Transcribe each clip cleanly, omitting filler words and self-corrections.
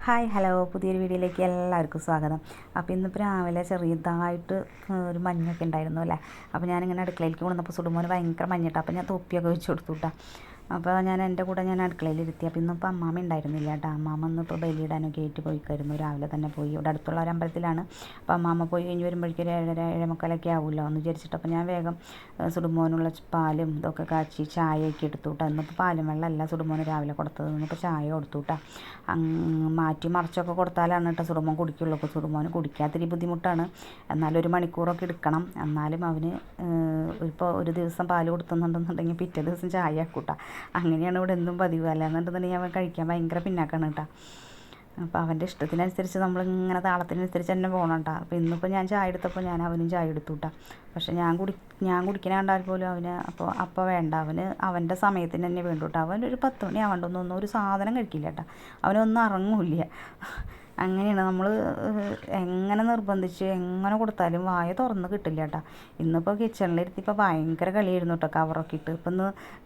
Hi hello പുതിയൊരു വീഡിയോയിലേക്ക് എല്ലാവർക്കും സ്വാഗതം. അപ്പോൾ ഇന്നിപ്പോൾ രാവിലെ ചെറിയതായിട്ട് ഒരു മഞ്ഞൊക്കെ ഉണ്ടായിരുന്നു അല്ലേ. അപ്പോൾ ഞാനിങ്ങനെ അടുക്കളയിലേക്ക് കൊണ്ടുവന്നപ്പോൾ സുടുമോന് ഭയങ്കര മഞ്ഞിട്ടാണ്. അപ്പോൾ ഞാൻ തൊപ്പിയൊക്കെ വെച്ച് കൊടുത്തു കേട്ടോ. അപ്പോൾ എൻ്റെ കൂടെ ഞാൻ അടുക്കളയിൽ ഇരുത്തി. അപ്പോൾ ഇന്നിപ്പോൾ അമ്മാമ്മ ഉണ്ടായിരുന്നില്ല കേട്ടോ. അമ്മാമ്മ ഇന്നിപ്പോൾ ബലിയിടാനൊക്കെ ആയിട്ട് പോയിക്കായിരുന്നു. രാവിലെ തന്നെ പോയി. ഇവിടെ അടുത്തുള്ള ഒരു അമ്പലത്തിലാണ്. അപ്പോൾ അമ്മാമ്മ പോയി കഴിഞ്ഞ് വരുമ്പോഴേക്കും ഒരു 7:30 7:45 ആവുമല്ലോ എന്ന് വിചാരിച്ചിട്ട് അപ്പോൾ ഞാൻ വേഗം സുടുമോനുള്ള പാലും ഇതൊക്കെ കാച്ചി ചായയൊക്കെ എടുത്തു കേട്ടോ. ഇന്നിപ്പോൾ പാലും വെള്ളമല്ല സുടുമോന് രാവിലെ കൊടുത്തത്. ഇന്നിപ്പോൾ ചായ കൊടുത്തു കേട്ടോ. മാറ്റി മറിച്ചൊക്കെ കൊടുത്താലാണ് കേട്ടോ സുടുമോൻ കുടിക്കുള്ളൂ. അപ്പോൾ സുടുമോന് കുടിക്കാത്തൊരു ബുദ്ധിമുട്ടാണ്. എന്നാലും ഒരു മണിക്കൂറൊക്കെ എടുക്കണം. എന്നാലും അവന് ഇപ്പോൾ ഒരു ദിവസം പാല് കൊടുത്തുന്നുണ്ടെന്നുണ്ടെങ്കിൽ പിറ്റേ ദിവസം ചായ ആക്കൂട്ടാ. അങ്ങനെയാണ് ഇവിടെ എന്തും പതിവ്. അല്ലാന്നുണ്ടെന്നുണ്ടെങ്കിൽ അവൻ കഴിക്കാൻ ഭയങ്കര പിന്നാക്കാണ് കേട്ടോ. അപ്പോൾ അവൻ്റെ ഇഷ്ടത്തിനനുസരിച്ച് നമ്മളിങ്ങനെ താളത്തിനനുസരിച്ച് തന്നെ പോകണം കേട്ടോ. അപ്പോൾ ഇന്നിപ്പോൾ ഞാൻ ചായ എടുത്തപ്പോൾ ഞാൻ അവനും ചായ എടുത്തു കേട്ടോ. പക്ഷേ ഞാൻ കുടിക്കണ കണ്ടാൽ പോലും അവന് അപ്പോൾ വേണ്ട, അവന് അവൻ്റെ സമയത്തിന് തന്നെ വേണ്ടു കേട്ടോ. അവൻ ഒരു 10 മണി ആവേണ്ടൊന്നും ഒരു സാധനം കഴിക്കില്ല കേട്ടോ. അവനൊന്നും ഇറങ്ങില്ല. അങ്ങനെയാണ് നമ്മൾ എങ്ങനെ നിർബന്ധിച്ച് എങ്ങനെ കൊടുത്താലും വായ തുറന്ന് കിട്ടില്ല കേട്ടോ. ഇന്നിപ്പോൾ കിച്ചണിലിരുത്തിപ്പോൾ ഭയങ്കര കളിയായിരുന്നു കേട്ടോ. കവറൊക്കെ ഇട്ട്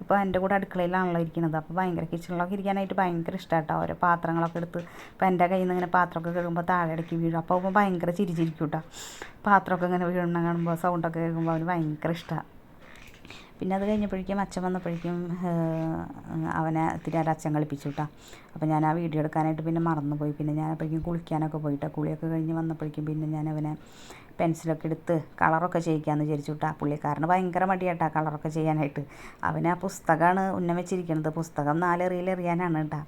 ഇപ്പോൾ എൻ്റെ കൂടെ അടുക്കളയിലാണല്ലോ ഇരിക്കുന്നത്. അപ്പോൾ ഭയങ്കര കിച്ചണിലൊക്കെ ഇരിക്കാനായിട്ട് ഭയങ്കര ഇഷ്ടമാണ് കേട്ടോ. ഓരോ പാത്രങ്ങളൊക്കെ എടുത്ത് ഇപ്പോൾ എൻ്റെ കയ്യിൽ നിന്ന് ഇങ്ങനെ പാത്രമൊക്കെ കഴുകുമ്പോൾ താഴെ ഇടയ്ക്ക് വീഴും. അപ്പോൾ ഭയങ്കര ചിരിച്ചിരിക്കും കേട്ടോ. പാത്രമൊക്കെ ഇങ്ങനെ വീഴണം കാണുമ്പോൾ സൗണ്ടൊക്കെ കേൾക്കുമ്പോൾ അവന് ഭയങ്കര ഇഷ്ടമാണ്. പിന്നെ അത് കഴിഞ്ഞപ്പോഴേക്കും അച്ഛൻ വന്നപ്പോഴേക്കും അവനെ ഇത്തിരി അച്ഛൻ കളിപ്പിച്ചു കേട്ടോ. അപ്പോൾ ഞാൻ ആ വീഡിയോ എടുക്കാനായിട്ട് പിന്നെ മറന്നുപോയി. പിന്നെ ഞാൻ അപ്പോഴേക്കും കുളിക്കാനൊക്കെ പോയിട്ടോ. കുളിയൊക്കെ കഴിഞ്ഞ് വന്നപ്പോഴേക്കും പിന്നെ ഞാൻ അവനെ പെൻസിലൊക്കെ എടുത്ത് കളറൊക്കെ ചെയ്യിക്കാമെന്ന് വിചാരിച്ചു കേട്ടോ. പുള്ളിക്കാരന് ഭയങ്കര മടിയാട്ടോ കളറൊക്കെ ചെയ്യാനായിട്ട്. അവന് ആ പുസ്തകമാണ് ഉന്നം വെച്ചിരിക്കുന്നത്. പുസ്തകം 4 എറിയാനാണ് കേട്ടോ.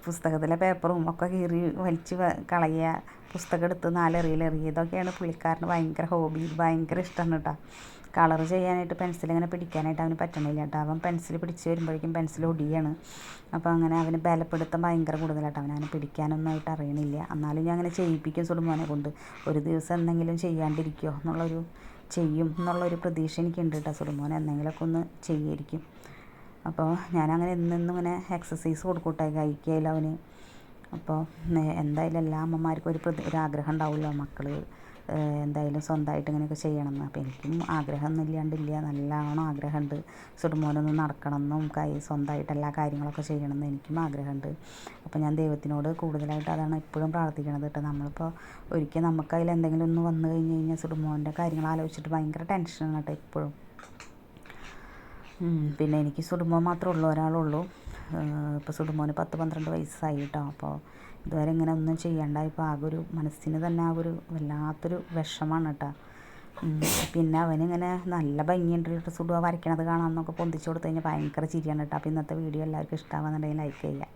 പുസ്തകത്തിലെ പേപ്പറും ഒക്കെ കീറി വലിച്ച് കളയുക, പുസ്തകം എടുത്ത് 4 എറിയുക, ഇതൊക്കെയാണ് പുള്ളിക്കാരന് ഭയങ്കര ഹോബി. ഭയങ്കര ഇഷ്ടമാണ് കേട്ടോ. കളർ ചെയ്യാനായിട്ട് പെൻസിലിങ്ങനെ പിടിക്കാനായിട്ട് അവന് പറ്റണില്ല കേട്ടോ. അവൻ പെൻസിൽ പിടിച്ച് വരുമ്പോഴേക്കും പെൻസിൽ ഒടിയാണ്. അപ്പോൾ അങ്ങനെ അവന് ബലപ്പെടുത്തം ഭയങ്കര കൂടുതലായിട്ട്. അവനങ്ങനെ പിടിക്കാനൊന്നും ആയിട്ട് അറിയണില്ല. എന്നാലും ഞാൻ അങ്ങനെ ചെയ്യിപ്പിക്കും സുടുമോനെ കൊണ്ട്. ഒരു ദിവസം എന്തെങ്കിലും ചെയ്യാണ്ടിരിക്കുമോ ചെയ്യും എന്നുള്ളൊരു പ്രതീക്ഷ എനിക്കുണ്ട് കേട്ടോ. സുടുമോനെ എന്തെങ്കിലുമൊക്കെ ഒന്ന് ചെയ്യുമായിരിക്കും. അപ്പോൾ ഞാനങ്ങനെ എന്നും ഇങ്ങനെ എക്സസൈസ് കൊടുക്കൂട്ടെ കഴിക്കുകയില്ല അവന്. അപ്പോൾ എന്തായാലും എല്ലാ അമ്മമാർക്കും ഒരു ആഗ്രഹം ഉണ്ടാവുമല്ലോ, മക്കൾ എന്തായാലും സ്വന്തമായിട്ട് ഇങ്ങനെയൊക്കെ ചെയ്യണമെന്ന്. അപ്പോൾ എനിക്കും ആഗ്രഹമൊന്നും ഇല്ലാണ്ടില്ല, നല്ലോണം ആഗ്രഹമുണ്ട്. സുടുമോനൊന്ന് നടക്കണമെന്നും സ്വന്തമായിട്ട് എല്ലാ കാര്യങ്ങളൊക്കെ ചെയ്യണമെന്ന് എനിക്കും ആഗ്രഹമുണ്ട്. അപ്പോൾ ഞാൻ ദൈവത്തിനോട് കൂടുതലായിട്ട് അതാണ് എപ്പോഴും പ്രാർത്ഥിക്കണത് കേട്ടോ. നമ്മളിപ്പോൾ ഒരിക്കൽ നമുക്കതിൽ എന്തെങ്കിലും ഒന്ന് വന്നു കഴിഞ്ഞ് കഴിഞ്ഞാൽ സുടുമോൻ്റെ കാര്യങ്ങൾ ആലോചിച്ചിട്ട് ഭയങ്കര ടെൻഷനാണ് കേട്ടോ എപ്പോഴും. പിന്നെ എനിക്ക് സുടുമോൻ മാത്രമേ ഉള്ളൂ, ഒരാളുള്ളൂ. ഇപ്പോൾ സുടുമോന് 10-12 വയസ്സായി കേട്ടോ. അപ്പോൾ ഇതുവരെ ഇങ്ങനെ ഒന്നും ചെയ്യണ്ടായപ്പോൾ ആകെ മനസ്സിന് തന്നെ വല്ലാത്തൊരു വിഷമാണ് കേട്ടോ. പിന്നെ അവനിങ്ങനെ നല്ല ഭംഗിയുണ്ട് കേട്ടോ. സുടുവ വരയ്ക്കണത് കാണാമെന്നൊക്കെ പൊന്തിച്ച് കൊടുത്തു കഴിഞ്ഞാൽ ഭയങ്കര ചിരിയാണ് കേട്ടോ. അപ്പോൾ ഇന്നത്തെ വീഡിയോ എല്ലാവർക്കും ഇഷ്ടമാകുന്നുണ്ടെങ്കിൽ ലൈക്ക് ചെയ്യുക.